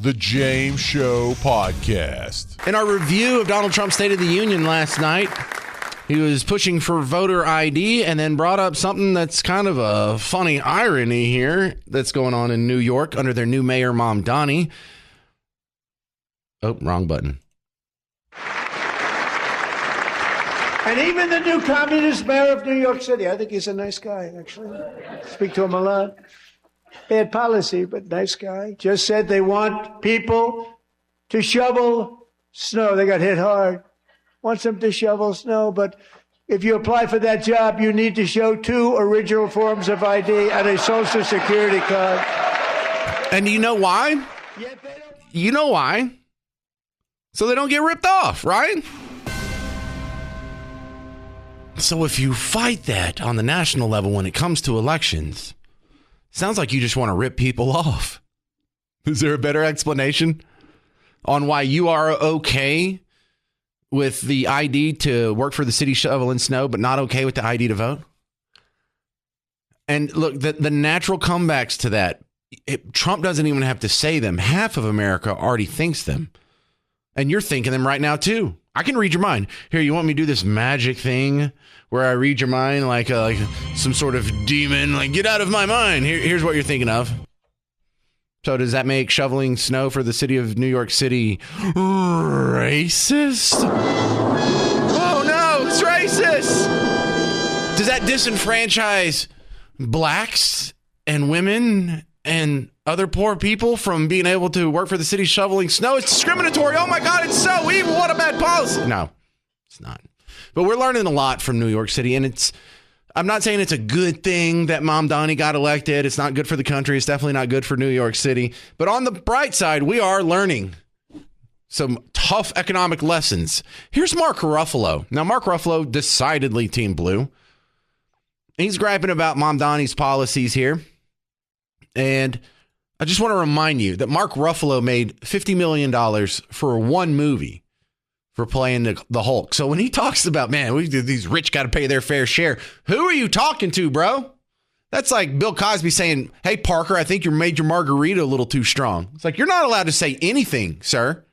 The James Show Podcast. In our review of Donald Trump's State of the Union last night, he was pushing for voter ID and then brought up something that's kind of a funny irony here that's going on in New York under their new mayor, Mamdani. Oh, wrong button. And even the new communist mayor of New York City, I think he's a nice guy, actually. Speak to him a lot. Bad policy, but nice guy. Just said they want people to shovel snow. They got hit hard. Wants them to shovel snow, but if you apply for that job, you need to show 2 original forms of ID and a Social Security card. And you know why? You know why? So they don't get ripped off, right? So if you fight that on the national level when it comes to elections, sounds like you just want to rip people off. Is there a better explanation on why you are okay with the ID to work for the city shoveling snow, but not okay with the ID to vote? And look, the natural comebacks to that, Trump doesn't even have to say them. Half of America already thinks them. And you're thinking them right now, too. I can read your mind. Here, you want me to do this magic thing where I read your mind like some sort of demon, like, get out of my mind. Here's what you're thinking of. So does that make shoveling snow for the city of New York City racist? Oh, no, it's racist. Does that disenfranchise blacks and women and other poor people from being able to work for the city shoveling snow? It's discriminatory. Oh, my God, it's so evil. What a bad policy. No, it's not. But we're learning a lot from New York City, and I'm not saying it's a good thing that Mamdani got elected. It's not good for the country. It's definitely not good for New York City. But on the bright side, we are learning some tough economic lessons. Here's Mark Ruffalo. Now, Mark Ruffalo, decidedly Team Blue. He's griping about Mamdani's policies here. And I just want to remind you that Mark Ruffalo made $50 million for one movie for playing the Hulk. So when he talks about, man, these rich got to pay their fair share, who are you talking to, bro? That's like Bill Cosby saying, hey, Parker, I think you made your margarita a little too strong. It's like, you're not allowed to say anything, sir.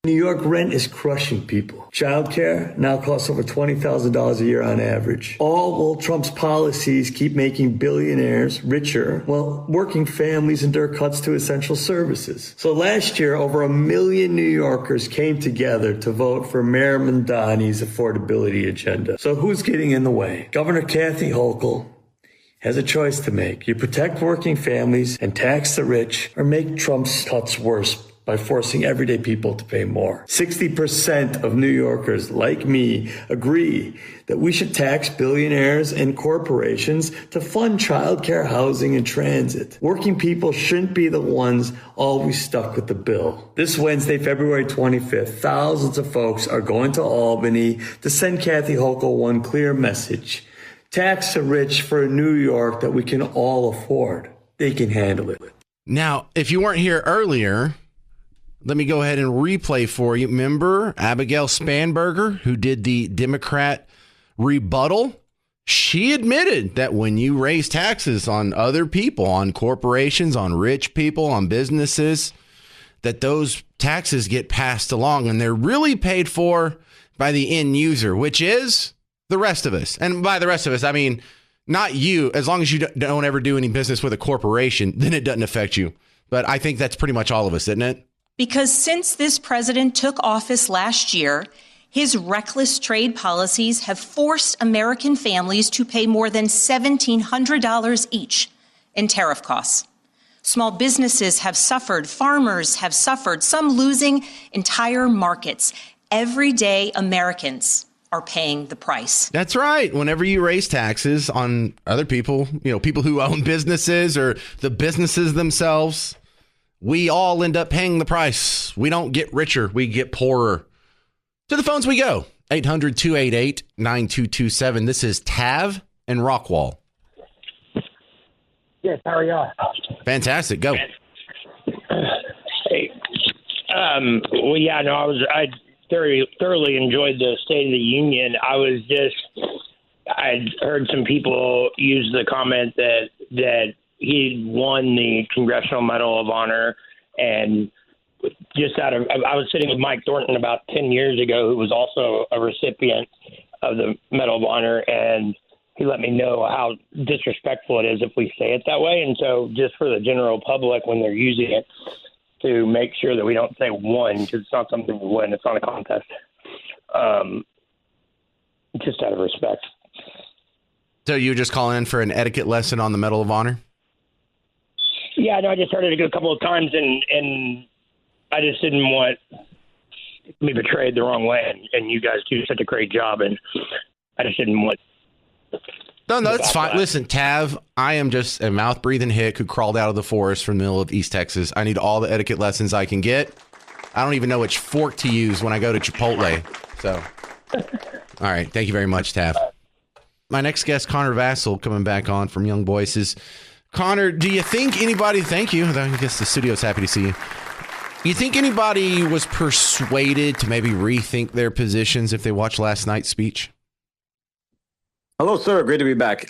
New York rent is crushing people. Childcare now costs over $20,000 a year on average. All while Trump's policies keep making billionaires richer, while working families endure cuts to essential services. So last year, over 1 million New Yorkers came together to vote for Mayor Mamdani's affordability agenda. So who's getting in the way? Governor Kathy Hochul has a choice to make. You protect working families and tax the rich, or make Trump's cuts worse by forcing everyday people to pay more. 60% of New Yorkers, like me, agree that we should tax billionaires and corporations to fund childcare, housing, and transit. Working people shouldn't be the ones always stuck with the bill. This Wednesday, February 25th, thousands of folks are going to Albany to send Kathy Hochul one clear message. Tax the rich for a New York that we can all afford. They can handle it. Now, if you weren't here earlier, let me go ahead and replay for you. Remember Abigail Spanberger, who did the Democrat rebuttal? She admitted that when you raise taxes on other people, on corporations, on rich people, on businesses, that those taxes get passed along and they're really paid for by the end user, which is the rest of us. And by the rest of us, I mean, not you. As long as you don't ever do any business with a corporation, then it doesn't affect you. But I think that's pretty much all of us, isn't it? Because since this president took office last year, his reckless trade policies have forced American families to pay more than $1,700 each in tariff costs. Small businesses have suffered, farmers have suffered, some losing entire markets. Everyday Americans are paying the price. That's right. Whenever you raise taxes on other people, people who own businesses or the businesses themselves, we all end up paying the price. We don't get richer. We get poorer. To the phones we go. 800-288-9227. This is Tav and Rockwall. Yes, how are y'all? Fantastic. Go. Hey. Well, yeah, no, I thoroughly enjoyed the State of the Union. I'd heard some people use the comment that he won the Congressional Medal of Honor, and just I was sitting with Mike Thornton about 10 years ago, who was also a recipient of the Medal of Honor, and he let me know how disrespectful it is if we say it that way. And so just for the general public, when they're using it, to make sure that we don't say one, because it's not something we win. It's not a contest. Just out of respect. So you were just calling in for an etiquette lesson on the Medal of Honor? Yeah, no, I just heard it a couple of times, and I just didn't want to be betrayed the wrong way. And you guys do such a great job, and I just didn't want. No, that's fine. Listen, Tav, I am just a mouth-breathing hick who crawled out of the forest from the middle of East Texas. I need all the etiquette lessons I can get. I don't even know which fork to use when I go to Chipotle. So, all right. Thank you very much, Tav. My next guest, Connor Vassell, coming back on from Young Voices. Connor, do you think anybody, thank you. I guess the studio's happy to see you. You think anybody was persuaded to maybe rethink their positions if they watched last night's speech? Hello, sir. Great to be back.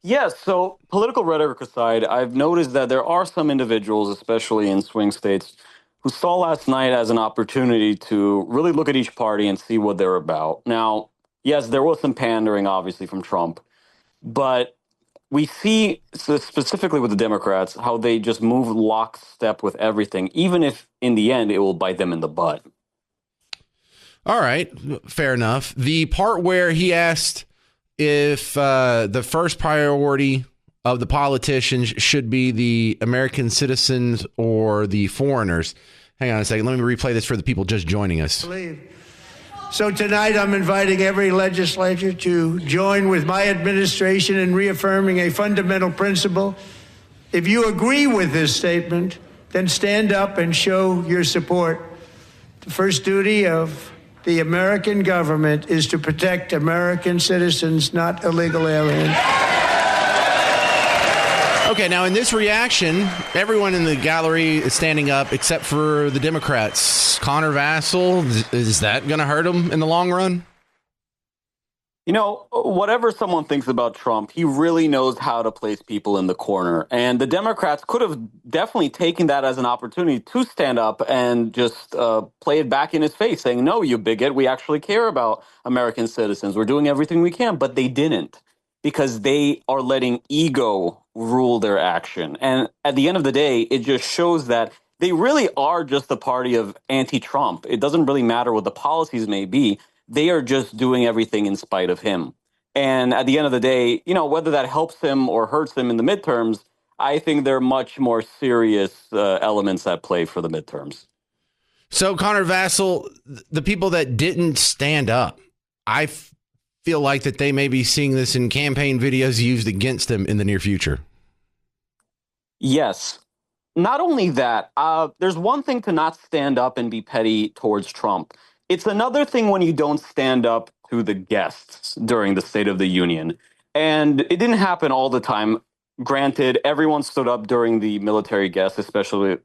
Yes, so political rhetoric aside, I've noticed that there are some individuals, especially in swing states, who saw last night as an opportunity to really look at each party and see what they're about. Now, yes, there was some pandering, obviously, from Trump, but we see, specifically with the Democrats, how they just move lockstep with everything, even if in the end it will bite them in the butt. All right, fair enough. The part where he asked if the first priority of the politicians should be the American citizens or the foreigners. Hang on a second. Let me replay this for the people just joining us. So tonight I'm inviting every legislature to join with my administration in reaffirming a fundamental principle. If you agree with this statement, then stand up and show your support. The first duty of the American government is to protect American citizens, not illegal aliens. Okay, now in this reaction, everyone in the gallery is standing up except for the Democrats. Connor Vassell, is that going to hurt him in the long run? You know, whatever someone thinks about Trump, he really knows how to place people in the corner. And the Democrats could have definitely taken that as an opportunity to stand up and just play it back in his face, saying, no, you bigot, we actually care about American citizens. We're doing everything we can. But they didn't, because they are letting ego rule their action. And at the end of the day, it just shows that they really are just the party of anti-Trump. It doesn't really matter what the policies may be. They are just doing everything in spite of him. And at the end of the day, you know, whether that helps him or hurts him in the midterms, I think there are much more serious elements at play for the midterms. So, Connor Vassell, the people that didn't stand up, I feel like that they may be seeing this in campaign videos used against them in the near future. Yes. Not only that, there's one thing to not stand up and be petty towards Trump. It's another thing when you don't stand up to the guests during the State of the Union. And it didn't happen all the time. Granted, everyone stood up during the military guests, especially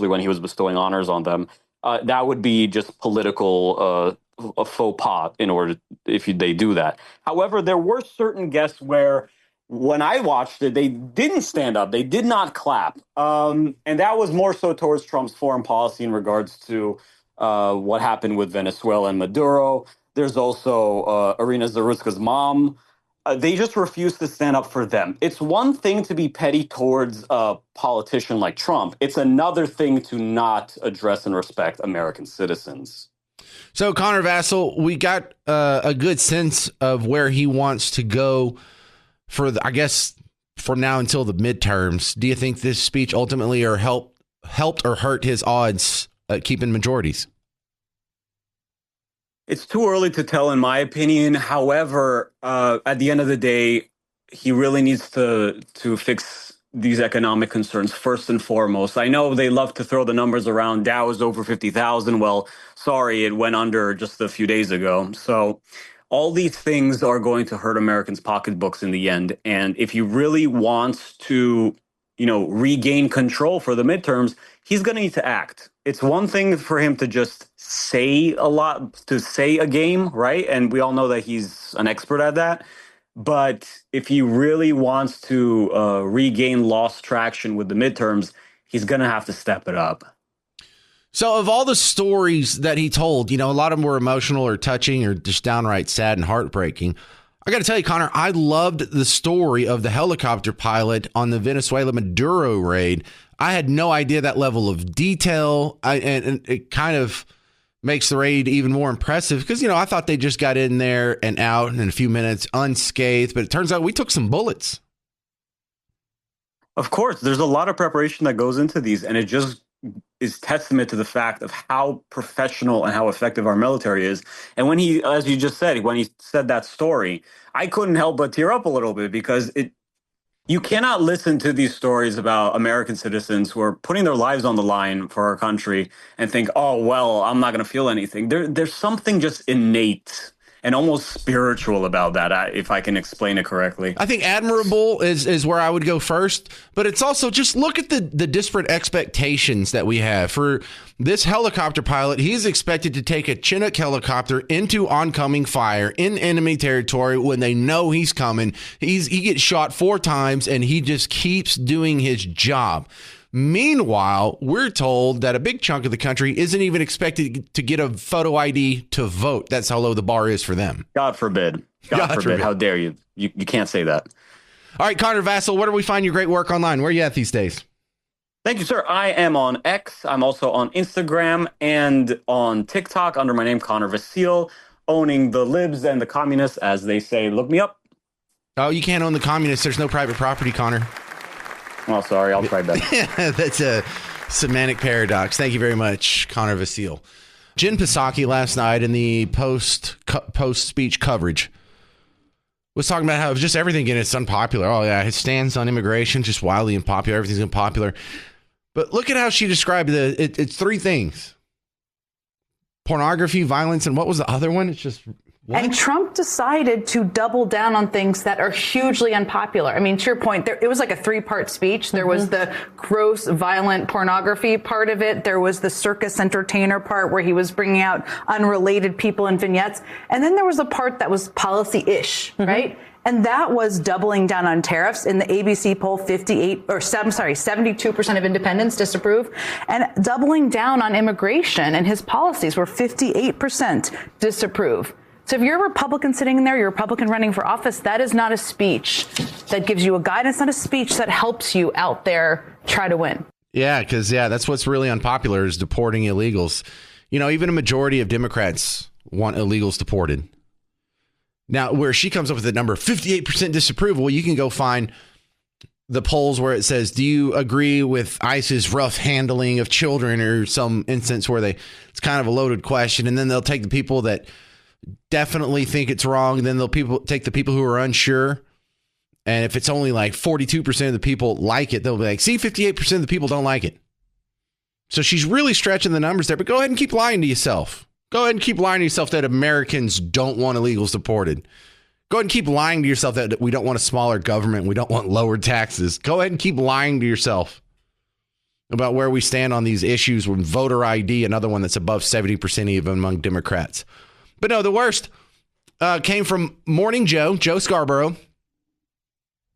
when he was bestowing honors on them. That would be just political a faux pas in order if they do that. However, there were certain guests where when I watched it, they didn't stand up. They did not clap. And that was more so towards Trump's foreign policy in regards to what happened with Venezuela and Maduro. There's also Irina Zarutska's mom. They just refuse to stand up for them. It's one thing to be petty towards a politician like Trump. It's another thing to not address and respect American citizens. So, Connor Vassell, we got a good sense of where he wants to go for, I guess, from now until the midterms. Do you think this speech ultimately helped or hurt his odds at keeping majorities? It's too early to tell, in my opinion. However, at the end of the day, he really needs to fix these economic concerns first and foremost. I know they love to throw the numbers around. Dow is over 50,000. Well, sorry, it went under just a few days ago. So all these things are going to hurt Americans' pocketbooks in the end. And if he really wants to, you know, regain control for the midterms, he's going to need to act. It's one thing for him to just say a game, right? And we all know that he's an expert at that. But if he really wants to regain lost traction with the midterms, he's going to have to step it up. So of all the stories that he told, a lot of them were emotional or touching or just downright sad and heartbreaking. I got to tell you, Connor, I loved the story of the helicopter pilot on the Venezuela Maduro raid. I had no idea that level of detail, and it kind of makes the raid even more impressive because, I thought they just got in there and out in a few minutes unscathed, but it turns out we took some bullets. Of course, there's a lot of preparation that goes into these, and it just is testament to the fact of how professional and how effective our military is. And when he, as you just said, when he said that story, I couldn't help but tear up a little bit because you cannot listen to these stories about American citizens who are putting their lives on the line for our country and think, oh, well, I'm not going to feel anything. There's something just innate and almost spiritual about that, if I can explain it correctly. I think admirable is where I would go first, but it's also just look at the disparate expectations that we have. For this helicopter pilot, he's expected to take a Chinook helicopter into oncoming fire in enemy territory when they know he's coming. He gets shot 4 times, and he just keeps doing his job. Meanwhile, we're told that a big chunk of the country isn't even expected to get a photo ID to vote. That's how low the bar is for them. God forbid. God forbid. How dare you? You can't say that. All right, Connor Vassell, where do we find your great work online? Where are you at these days? Thank you, sir. I am on X. I'm also on Instagram and on TikTok under my name, Connor Vassell, owning the libs and the communists, as they say. Look me up. Oh, you can't own the communists. There's no private property, Connor. Oh, sorry. I'll try better. That's a semantic paradox. Thank you very much, Connor Vassell. Jen Psaki last night in the post-speech coverage was talking about how just everything in it's unpopular. Oh, yeah, his stance on immigration, just wildly unpopular. Everything's unpopular. But look at how she described it's 3 things. Pornography, violence, and what was the other one? It's just... What? And Trump decided to double down on things that are hugely unpopular. I mean, to your point, it was like a 3-part speech. There was the gross, violent pornography part of it. There was the circus entertainer part where he was bringing out unrelated people in vignettes. And then there was a part that was policy-ish, right? And that was doubling down on tariffs. In the ABC poll, 72% of independents disapprove. And doubling down on immigration and his policies were 58% disapprove. So if you're a Republican sitting in there, you're a Republican running for office, that is not a speech that gives you a guide. It's not a speech that helps you out there try to win. Yeah, because, that's what's really unpopular is deporting illegals. Even a majority of Democrats want illegals deported. Now, where she comes up with the number 58% disapproval, you can go find the polls where it says, do you agree with ICE's rough handling of children or some instance where it's kind of a loaded question. And then they'll take the people that definitely think it's wrong. And then they'll take the people who are unsure. And if it's only like 42% of the people like it, they'll be like, see, 58% of the people don't like it. So she's really stretching the numbers there, but go ahead and keep lying to yourself. Go ahead and keep lying to yourself that Americans don't want illegals deported. Go ahead and keep lying to yourself that we don't want a smaller government. We don't want lower taxes. Go ahead and keep lying to yourself about where we stand on these issues with voter ID, another one that's above 70% even among Democrats. But no, the worst came from Morning Joe Scarborough.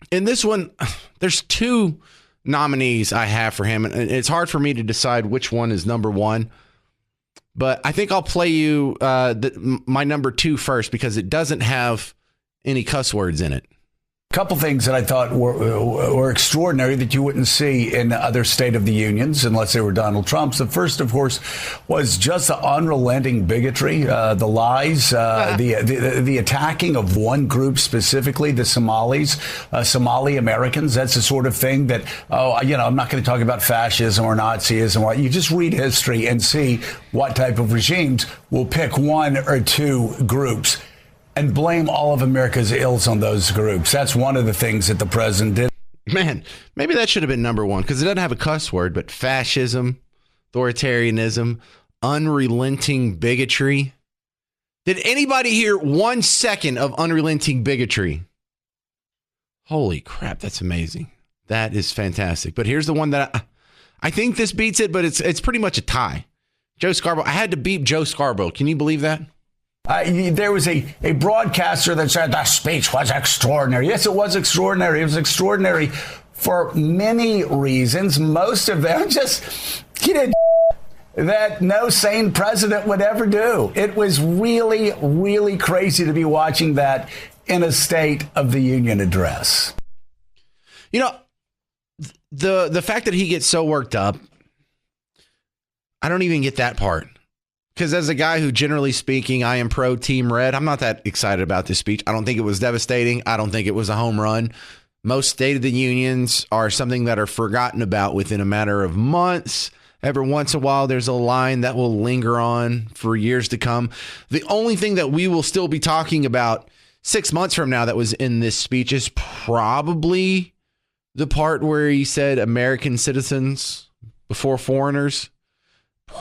In this one, there's 2 nominees I have for him, and it's hard for me to decide which one is number 1. But I think I'll play you my number 2 first because it doesn't have any cuss words in it. A couple things that I thought were extraordinary that you wouldn't see in other State of the Unions unless they were Donald Trump's. The first, of course, was just the unrelenting bigotry, the lies, the attacking of one group specifically, the Somalis, Somali Americans. That's the sort of thing that, I'm not going to talk about fascism or Nazism. You just read history and see what type of regimes will pick 1 or 2 groups and blame all of America's ills on those groups. That's one of the things that the president did. Man, maybe that should have been number 1 because it doesn't have a cuss word, but fascism, authoritarianism, unrelenting bigotry. Did anybody hear 1 second of unrelenting bigotry? Holy crap, that's amazing. That is fantastic. But here's the one that I think this beats it, but it's pretty much a tie. Joe Scarborough. I had to beat Joe Scarborough. Can you believe that? There was a broadcaster that said the speech was extraordinary. Yes, it was extraordinary. It was extraordinary for many reasons. Most of them just, he did that no sane president would ever do. It was really, really crazy to be watching that in a State of the Union address. You know, the fact that he gets so worked up, I don't even get that part. Because as a guy who, generally speaking, I am pro Team Red, I'm not that excited about this speech. I don't think it was devastating. I don't think it was a home run. Most State of the Unions are something that are forgotten about within a matter of months. Every once in a while, there's a line that will linger on for years to come. The only thing that we will still be talking about 6 months from now that was in this speech is probably the part where he said American citizens before foreigners.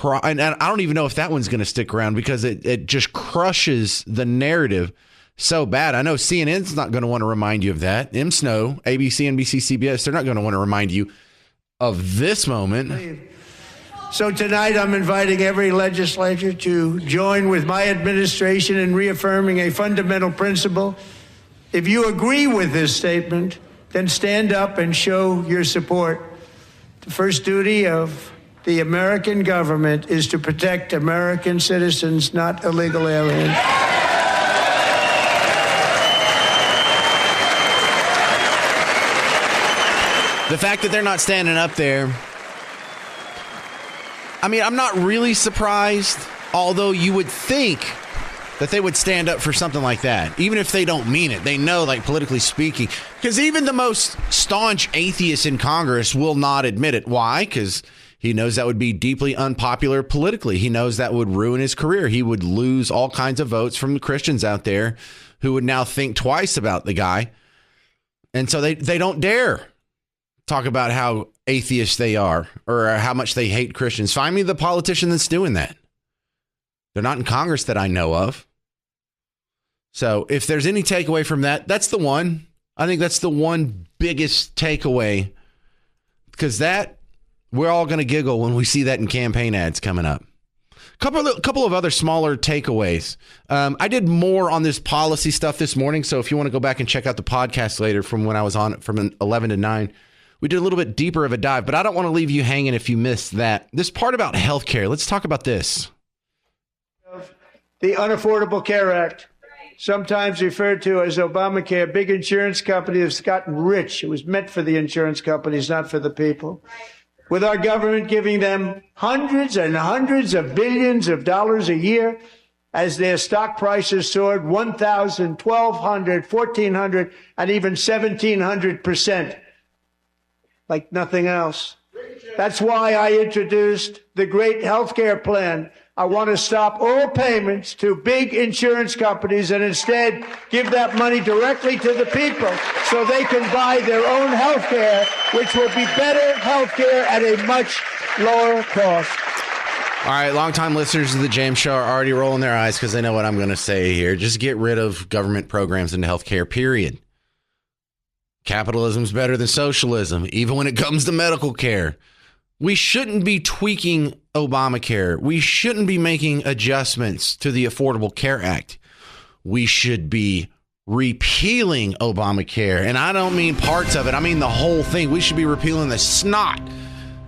And I don't even know if that one's going to stick around because it just crushes the narrative so bad. I know CNN's not going to want to remind you of that. Snow, ABC, NBC, CBS, they're not going to want to remind you of this moment. So tonight I'm inviting every legislature to join with my administration in reaffirming a fundamental principle. If you agree with this statement, then stand up and show your support. The first duty of the American government is to protect American citizens, not illegal aliens. The fact that they're not standing up there, I mean, I'm not really surprised, although you would think that they would stand up for something like that, even if they don't mean it. They know, like, politically speaking, because even the most staunch atheist in Congress will not admit it. Why? Because he knows that would be deeply unpopular politically. He knows that would ruin his career. He would lose all kinds of votes from the Christians out there who would now think twice about the guy. And so they don't dare talk about how atheist they are or how much they hate Christians. Find me the politician that's doing that. They're not in Congress that I know of. So if there's any takeaway from that, that's the one. I think that's the one biggest takeaway, because that we're all going to giggle when we see that in campaign ads coming up. Couple of other smaller takeaways. I did more on this policy stuff this morning, so if you want to go back and check out the podcast later from when I was on it from 11 to 9, we did a little bit deeper of a dive, but I don't want to leave you hanging if you missed that. This part about healthcare, let's talk about this. The Unaffordable Care Act, sometimes referred to as Obamacare, big insurance company has gotten rich. It was meant for the insurance companies, not for the people. With our government giving them hundreds and hundreds of billions of dollars a year as their stock prices soared 1,000, 1,200, 1,400, and even 1,700%, like nothing else. That's why I introduced the great healthcare plan. I want to stop all payments to big insurance companies and instead give that money directly to the people so they can buy their own health care, which will be better health care at a much lower cost. All right, longtime listeners of the James Show are already rolling their eyes because they know what I'm going to say here. Just get rid of government programs into healthcare, period. Capitalism's better than socialism, even when it comes to medical care. We shouldn't be tweaking Obamacare. We shouldn't be making adjustments to the Affordable Care Act. We should be repealing Obamacare. And I don't mean parts of it. I mean the whole thing. We should be repealing the snot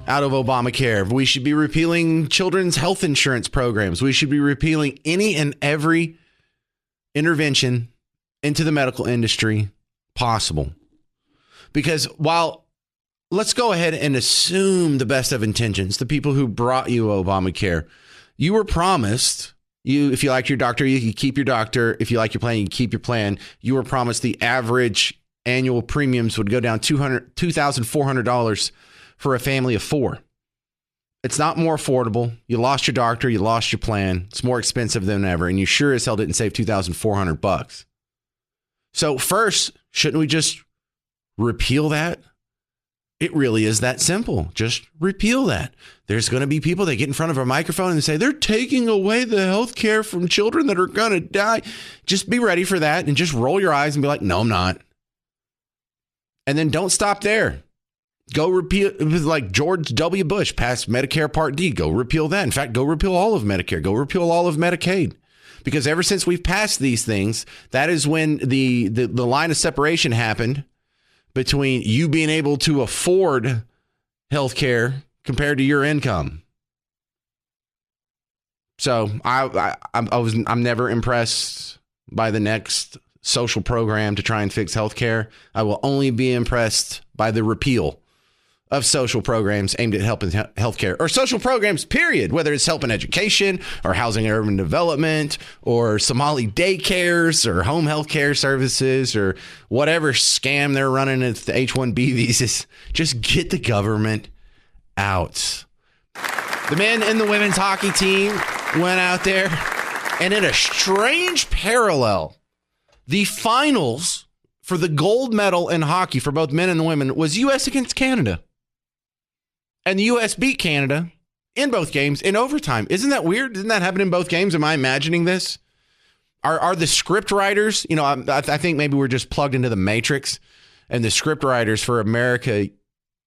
out of Obamacare. We should be repealing children's health insurance programs. We should be repealing any and every intervention into the medical industry possible. Because while let's go ahead and assume the best of intentions, the people who brought you Obamacare, you were promised, if you like your doctor, you can keep your doctor. If you like your plan, you can keep your plan. You were promised the average annual premiums would go down $2,400 for a family of four. It's not more affordable. You lost your doctor. You lost your plan. It's more expensive than ever. And you sure as hell didn't save $2,400. So first, shouldn't we just repeal that? It really is that simple. Just repeal that. There's going to be people that get in front of a microphone and say, they're taking away the health care from children that are going to die. Just be ready for that and just roll your eyes and be like, no, I'm not. And then don't stop there. Go repeal, like George W. Bush passed Medicare Part D. Go repeal that. In fact, go repeal all of Medicare. Go repeal all of Medicaid. Because ever since we've passed these things, that is when the line of separation happened between you being able to afford health care compared to your income. So I'm never impressed by the next social program to try and fix healthcare. I will only be impressed by the repeal of social programs aimed at helping healthcare, or social programs, period, whether it's helping education or housing and urban development or Somali daycares or home healthcare services or whatever scam they're running at the H-1B visas. Just get the government out. The men and the women's hockey team went out there, and in a strange parallel, the finals for the gold medal in hockey for both men and the women was U.S. against Canada. And the U.S. beat Canada in both games in overtime. Isn't that weird? Didn't that happen in both games? Am I imagining this? Are the script writers, I think maybe we're just plugged into the Matrix, and the script writers for America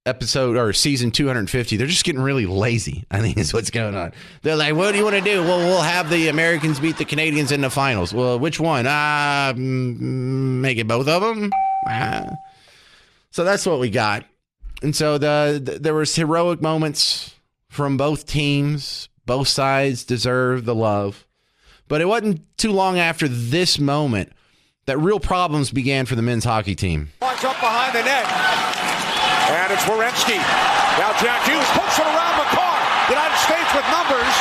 episode or season 250, they're just getting really lazy, I think is what's going on. They're like, what do you want to do? Well, we'll have the Americans beat the Canadians in the finals. Well, which one? Make it both of them. So that's what we got. And so there was heroic moments from both teams. Both sides deserve the love. But it wasn't too long after this moment that real problems began for the men's hockey team. Watch up behind the net. And it's Werenski. Now Jack Hughes puts it around McCarr. United States with numbers.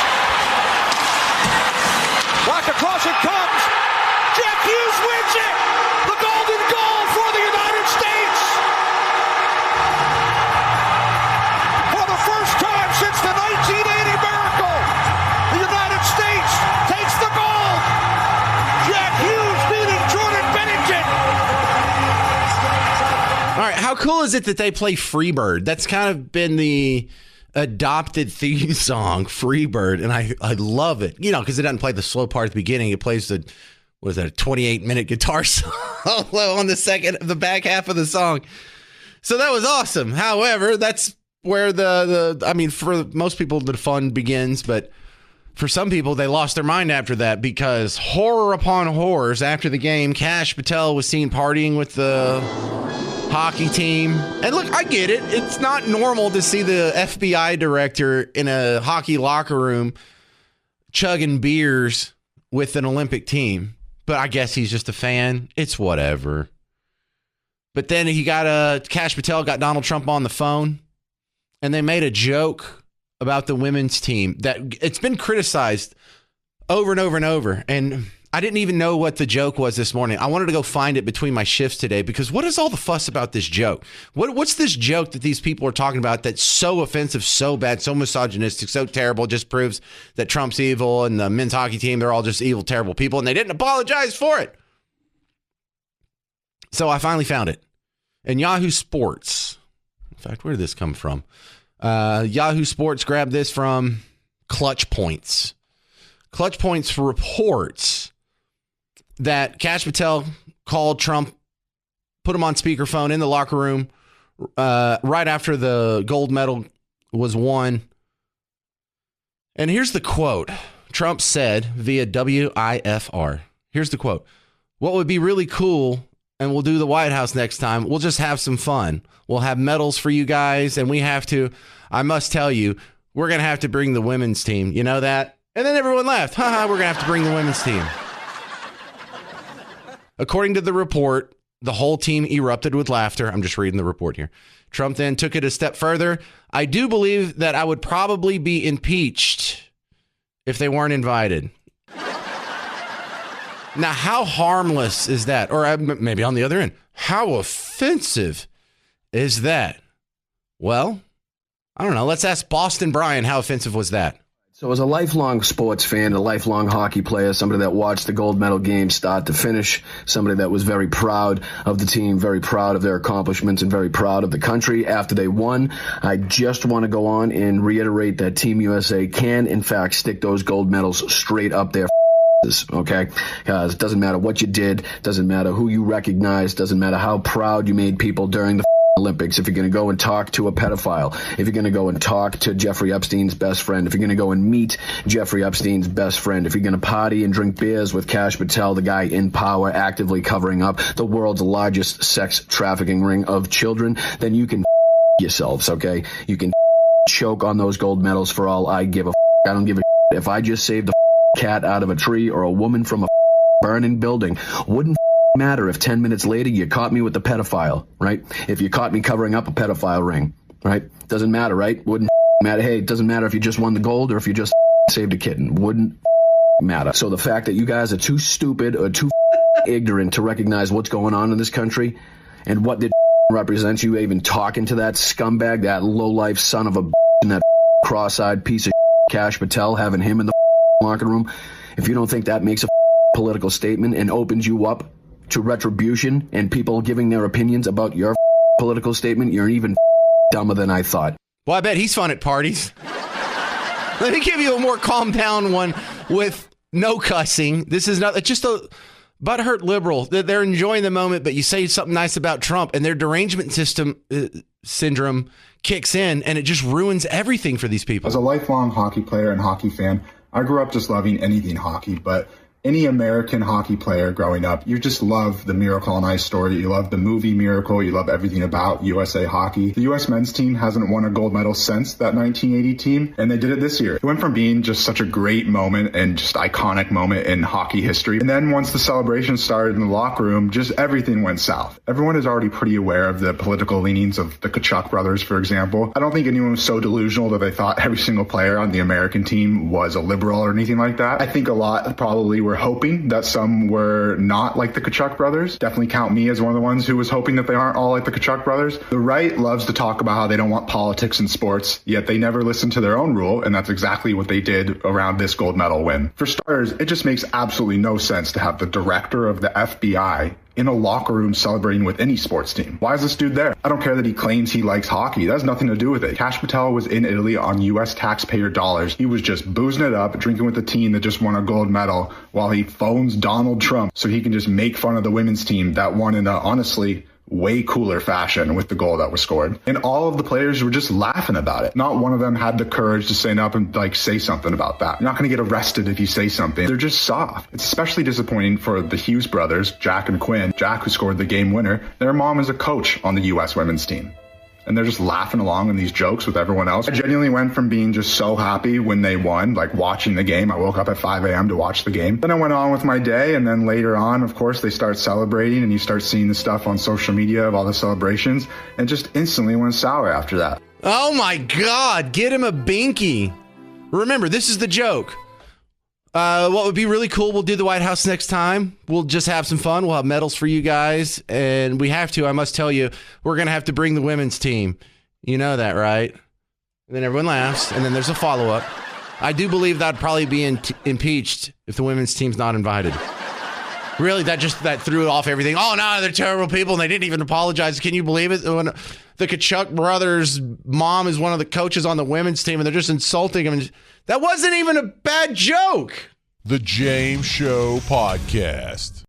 Back across it comes. Jack Hughes wins it. The golden goal for the United States. For the first time since the 1980 miracle, the United States takes the gold. Jack Hughes beating Jordan Bennington. All right, how cool is it that they play Freebird? That's kind of been the adopted theme song, Freebird, and I love it. Because it doesn't play the slow part at the beginning. It plays a 28-minute guitar solo on the back half of the song. So that was awesome. However, that's where for most people the fun begins, but for some people they lost their mind after that, because horror upon horrors after the game, Kash Patel was seen partying with the hockey team. And look, I get it. It's not normal to see the FBI director in a hockey locker room chugging beers with an Olympic team. But I guess he's just a fan. It's whatever. But then Kash Patel got Donald Trump on the phone, and they made a joke about the women's team that it's been criticized over and over and over. And I didn't even know what the joke was this morning. I wanted to go find it between my shifts today, because what is all the fuss about this joke? What's this joke that these people are talking about that's so offensive, so bad, so misogynistic, so terrible, just proves that Trump's evil and the men's hockey team, they're all just evil, terrible people, and they didn't apologize for it. So I finally found it. And Yahoo Sports, in fact, where did this come from? Yahoo Sports grabbed this from Clutch Points. Clutch Points reports that Kash Patel called Trump, put him on speakerphone in the locker room right after the gold medal was won. And here's the quote. Trump said via WIFR. Here's the quote. What would be really cool, and we'll do the White House next time, we'll just have some fun. We'll have medals for you guys, and I must tell you, we're going to have to bring the women's team. You know that? And then everyone laughed. We're going to have to bring the women's team. According to the report, the whole team erupted with laughter. I'm just reading the report here. Trump then took it a step further. I do believe that I would probably be impeached if they weren't invited. Now, how harmless is that? Or maybe on the other end, how offensive is that? Well, I don't know. Let's ask Boston Brian, how offensive was that? So as a lifelong sports fan, a lifelong hockey player, somebody that watched the gold medal game start to finish, somebody that was very proud of the team, very proud of their accomplishments, and very proud of the country after they won, I just want to go on and reiterate that Team USA can, in fact, stick those gold medals straight up their okay? It doesn't matter what you did, doesn't matter who you recognized, doesn't matter how proud you made people during the Olympics. If you're going to go and talk to a pedophile, if you're going to go and talk to Jeffrey Epstein's best friend, if you're going to go and meet Jeffrey Epstein's best friend, if you're going to party and drink beers with Kash Patel, the guy in power actively covering up the world's largest sex trafficking ring of children, then you can yourselves, okay? You can choke on those gold medals for all I give a I don't give a if I just saved a cat out of a tree or a woman from a burning building. Wouldn't matter if 10 minutes later you caught me with the pedophile, right? If you caught me covering up a pedophile ring, right? Doesn't matter, right? Wouldn't matter. Hey, it doesn't matter if you just won the gold or if you just saved a kitten. Wouldn't matter. So the fact that you guys are too stupid or too ignorant to recognize what's going on in this country and what did represents you even talking to that scumbag, that low-life son of a and that cross-eyed piece of Kash Patel, having him in the locker room. If you don't think that makes a political statement and opens you up to retribution and people giving their opinions about your political statement, you're even dumber than I thought. Well, I bet he's fun at parties. Let me give you a more calm down one with no cussing. This is not, it's just a butthurt liberal. They're enjoying the moment, but you say something nice about Trump and their derangement syndrome kicks in and it just ruins everything for these people. As a lifelong hockey player and hockey fan, I grew up just loving anything hockey, but any American hockey player growing up, you just love the Miracle on Ice story. You love the movie Miracle. You love everything about USA hockey. The U.S. men's team hasn't won a gold medal since that 1980 team, and they did it this year. It went from being just such a great moment and just iconic moment in hockey history. And then once the celebration started in the locker room, just everything went south. Everyone is already pretty aware of the political leanings of the Kachuk brothers, for example. I don't think anyone was so delusional that they thought every single player on the American team was a liberal or anything like that. I think a lot probably were hoping that some were not like the Kachuk brothers. Definitely count me as one of the ones who was hoping that they aren't all like the Kachuk brothers. The right loves to talk about how they don't want politics in sports, yet they never listen to their own rule, and that's exactly what they did around this gold medal win. For starters, it just makes absolutely no sense to have the director of the FBI in a locker room celebrating with any sports team. Why is this dude there? I don't care that he claims he likes hockey. That has nothing to do with it. Kash Patel was in Italy on U.S. taxpayer dollars. He was just boozing it up, drinking with the team that just won a gold medal while he phones Donald Trump so he can just make fun of the women's team that won in a, honestly, way cooler fashion with the goal that was scored. And all of the players were just laughing about it. Not one of them had the courage to stand up and say something about that. You're not going to get arrested if you say something. They're just soft. It's especially disappointing for the Hughes brothers, Jack and Quinn. Jack, who scored the game winner, their mom is a coach on the U.S. women's team. And they're just laughing along in these jokes with everyone else. I genuinely went from being just so happy when they won, like watching the game. I woke up at 5 a.m. to watch the game. Then I went on with my day, and then later on, of course, they start celebrating, and you start seeing the stuff on social media of all the celebrations, and just instantly went sour after that. Oh my God, get him a binky. Remember, this is the joke. What would be really cool, we'll do the White House next time. We'll just have some fun. We'll have medals for you guys. And we have to, I must tell you, we're going to have to bring the women's team. You know that, right? And then everyone laughs. And then there's a follow-up. I do believe that'd probably be impeached if the women's team's not invited. Really, that threw off everything. Oh, no, they're terrible people, and they didn't even apologize. Can you believe it? When the Kachuk brothers' mom is one of the coaches on the women's team, and they're just insulting him. That wasn't even a bad joke. The James Show Podcast.